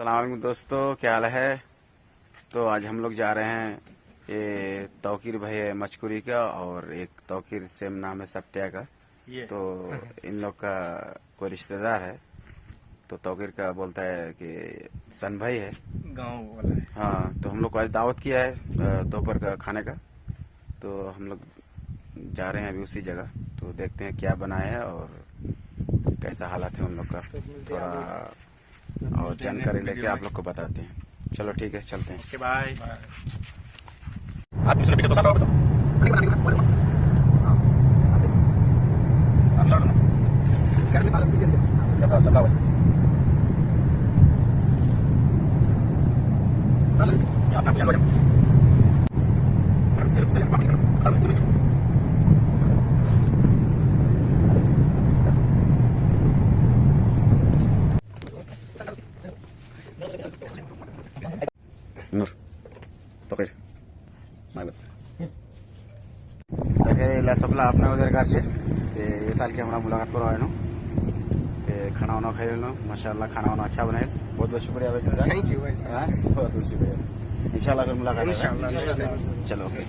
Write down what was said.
सलाम अलैकुम दोस्तों, क्या हाल है। तो आज हम लोग जा रहे हैं, ये तौकीर भाई है मचकुरी का और एक तौकीर सेम नाम है सप्टिया का। तो इन लोग का कोई रिश्तेदार है, तो तौकीर का बोलता है कि सन भाई है, गांव वाला है। हाँ। तो हम लोग को आज दावत किया है दोपहर का खाने का। तो हम लोग जा रहे हैं अभी उसी जगह। तो देखते हैं क्या बनाए है और कैसा हालात है उन लोग का, थोड़ा और जानकारी लेके आप लोग को बताते हैं। चलो ठीक है, चलते हैं। Okay bye. आदमी से बेटे तो साथ आओ बताओ नूर तौकीर माइबत देखे ला सबला अपना उधर घर से ते ये साल के हमारा मुलाकात करो आए ते खाना वाना खाई लो। माशाल्लाह खाना वाना अच्छा बनाए। बहुत बहुत शुक्रिया भाई। थैंक यू भाई साहब। बहुत बहुत शुक्रिया। इंशाल्लाह फिर मुलाकात होगा। इंशाल्लाह। चलो ओके।